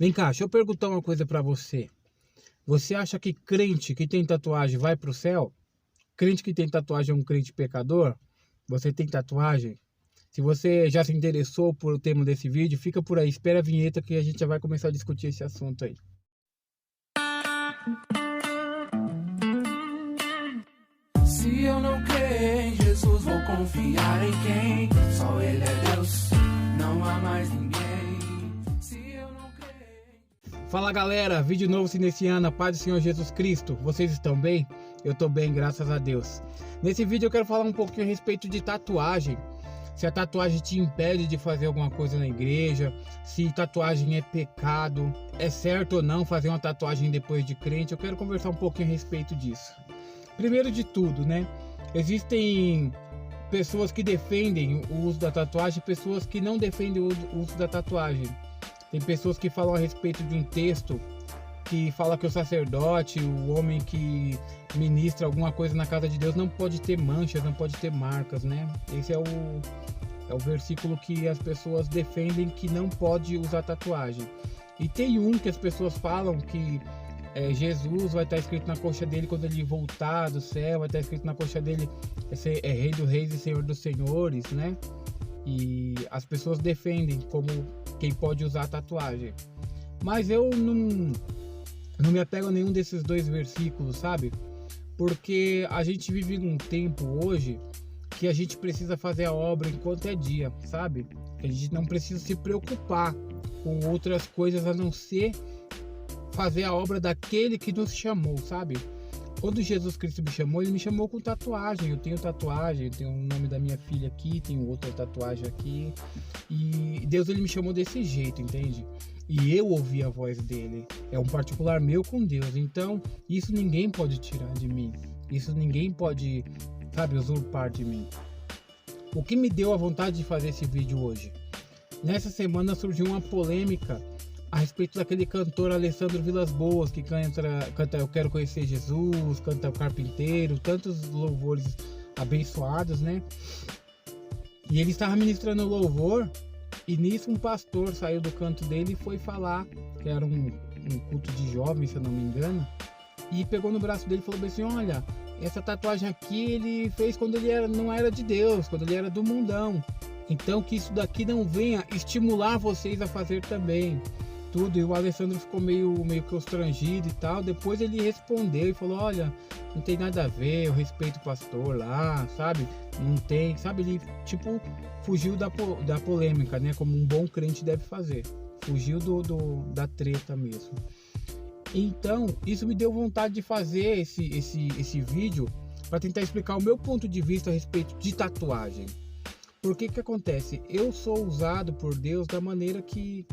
Vem cá, deixa eu perguntar uma coisa pra você. Você acha que crente que tem tatuagem vai pro céu? Crente que tem tatuagem é um crente pecador? Você tem tatuagem? Se você já se interessou por o tema desse vídeo, fica por aí, espera a vinheta que a gente já vai começar a discutir esse assunto aí. Se eu não crer em Jesus, vou confiar em quem? Só Ele é Deus, não há mais ninguém. Se eu não crer... Fala galera, vídeo novo se iniciando, a paz do Senhor Jesus Cristo. Vocês estão bem? Eu tô bem, graças a Deus. Nesse vídeo eu quero falar um pouquinho a respeito de tatuagem. Se a tatuagem te impede de fazer alguma coisa na igreja, se tatuagem é pecado, é certo ou não fazer uma tatuagem depois de crente. Eu quero conversar um pouquinho a respeito disso. Primeiro de tudo, né? Existem pessoas que defendem o uso da tatuagem e pessoas que não defendem o uso da tatuagem. Tem pessoas que falam a respeito de um texto que fala que o sacerdote, o homem que ministra alguma coisa na casa de Deus não pode ter manchas, não pode ter marcas, né? Esse é o versículo que as pessoas defendem que não pode usar tatuagem. E tem um que as pessoas falam que Jesus vai estar escrito na coxa dele quando ele voltar do céu, vai estar escrito na coxa dele é Rei dos Reis e Senhor dos Senhores, né? E as pessoas defendem como quem pode usar tatuagem. Mas eu não me apego a nenhum desses dois versículos, sabe? Porque a gente vive num tempo hoje que a gente precisa fazer a obra enquanto é dia, sabe? A gente não precisa se preocupar com outras coisas a não ser fazer a obra daquele que nos chamou, sabe? Quando Jesus Cristo me chamou, ele me chamou com tatuagem. Eu tenho tatuagem, eu tenho o nome da minha filha aqui, tenho outra tatuagem aqui. E Deus, ele me chamou desse jeito, entende? E eu ouvi a voz dele. É um particular meu com Deus. Então, isso ninguém pode tirar de mim. Isso ninguém pode, sabe, usurpar de mim. O que me deu a vontade de fazer esse vídeo hoje? Nessa semana surgiu uma polêmica a respeito daquele cantor Alessandro Vilas Boas, que canta Eu Quero Conhecer Jesus, canta O Carpinteiro, tantos louvores abençoados, né? E ele estava ministrando louvor, e nisso um pastor saiu do canto dele e foi falar, que era um culto de jovens, se eu não me engano, e pegou no braço dele e falou assim: olha, essa tatuagem aqui ele fez quando ele não era de Deus, quando ele era do mundão. Então que isso daqui não venha estimular vocês a fazer também. Tudo, e o Alessandro ficou meio constrangido e tal. Depois ele respondeu e falou: olha, não tem nada a ver, eu respeito o pastor lá, sabe? Não tem, sabe? Ele tipo fugiu da polêmica, né? Como um bom crente deve fazer. Fugiu da treta mesmo. Então, isso me deu vontade de fazer esse vídeo para tentar explicar o meu ponto de vista a respeito de tatuagem. Porque que acontece? Eu sou usado por Deus da maneira que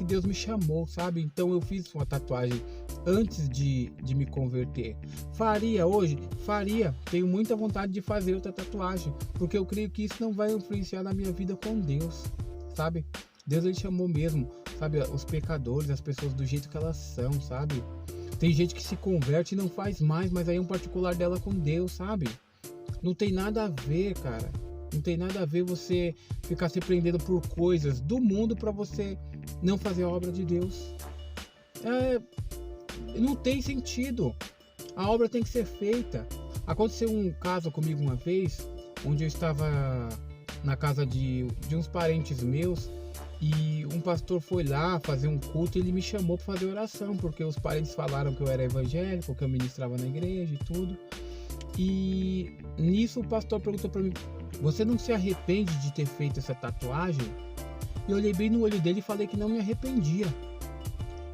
Deus me chamou, sabe? Então eu fiz uma tatuagem antes de me converter. Faria hoje? Faria. Tenho muita vontade de fazer outra tatuagem, porque eu creio que isso não vai influenciar na minha vida com Deus, sabe? Deus, ele chamou mesmo, sabe? Os pecadores, as pessoas do jeito que elas são, sabe? Tem gente que se converte e não faz mais, mas aí é um particular dela com Deus, sabe? Não tem nada a ver, cara. Não tem nada a ver você ficar se prendendo por coisas do mundo para você não fazer a obra de Deus. Não tem sentido. A obra tem que ser feita. Aconteceu um caso comigo uma vez, onde eu estava na casa de uns parentes meus e um pastor foi lá fazer um culto e ele me chamou para fazer oração, porque os parentes falaram que eu era evangélico, que eu ministrava na igreja e tudo. E nisso o pastor perguntou para mim: você não se arrepende de ter feito essa tatuagem? E eu olhei bem no olho dele e falei que não me arrependia.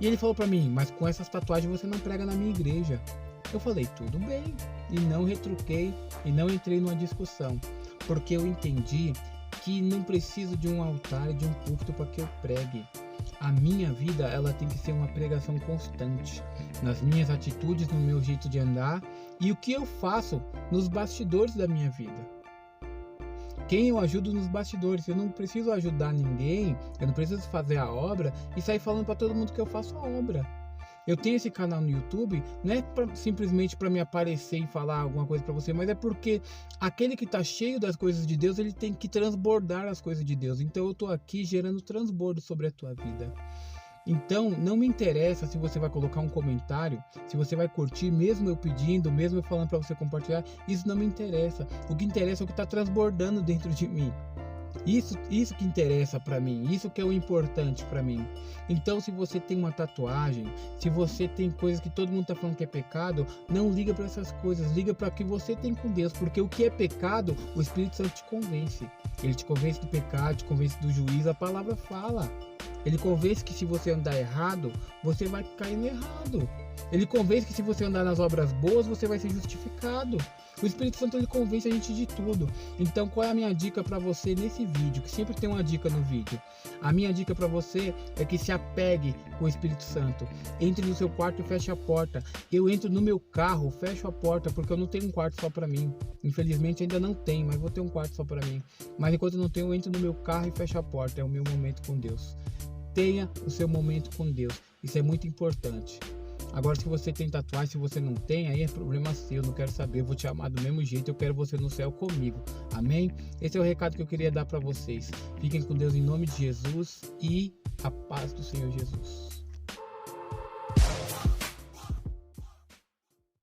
E ele falou para mim: mas com essas tatuagens você não prega na minha igreja. Eu falei: tudo bem. E não retruquei e não entrei numa discussão, porque eu entendi que não preciso de um altar e de um púlpito para que eu pregue. A minha vida, ela tem que ser uma pregação constante, nas minhas atitudes, no meu jeito de andar e o que eu faço nos bastidores da minha vida. Quem eu ajudo nos bastidores, eu não preciso ajudar ninguém, eu não preciso fazer a obra e sair falando para todo mundo que eu faço a obra. Eu tenho esse canal no YouTube, não é simplesmente para me aparecer e falar alguma coisa para você, mas é porque aquele que está cheio das coisas de Deus, ele tem que transbordar as coisas de Deus. Então eu estou aqui gerando transbordo sobre a tua vida. Então, não me interessa se você vai colocar um comentário, se você vai curtir, mesmo eu pedindo, mesmo eu falando para você compartilhar, isso não me interessa. O que interessa é o que está transbordando dentro de mim. Isso que interessa para mim, isso que é o importante para mim. Então, se você tem uma tatuagem, se você tem coisas que todo mundo tá falando que é pecado, não liga para essas coisas, liga para o que você tem com Deus, porque o que é pecado, o Espírito Santo te convence. Ele te convence do pecado, te convence do juízo, a palavra fala. Ele convence que se você andar errado, você vai cair no errado. Ele convence que se você andar nas obras boas, você vai ser justificado. O Espírito Santo, ele convence a gente de tudo. Então, qual é a minha dica para você nesse vídeo? Que sempre tem uma dica no vídeo. A minha dica para você é que se apegue com o Espírito Santo. Entre no seu quarto e feche a porta. Eu entro no meu carro, fecho a porta, porque eu não tenho um quarto só para mim. Infelizmente, ainda não tenho, mas vou ter um quarto só para mim. Mas enquanto eu não tenho, eu entro no meu carro e fecho a porta. É o meu momento com Deus. Tenha o seu momento com Deus. Isso é muito importante. Agora, se você tem tatuagem, se você não tem, aí é problema seu, eu não quero saber, eu vou te amar do mesmo jeito, eu quero você no céu comigo, amém? Esse é o recado que eu queria dar para vocês. Fiquem com Deus em nome de Jesus e a paz do Senhor Jesus.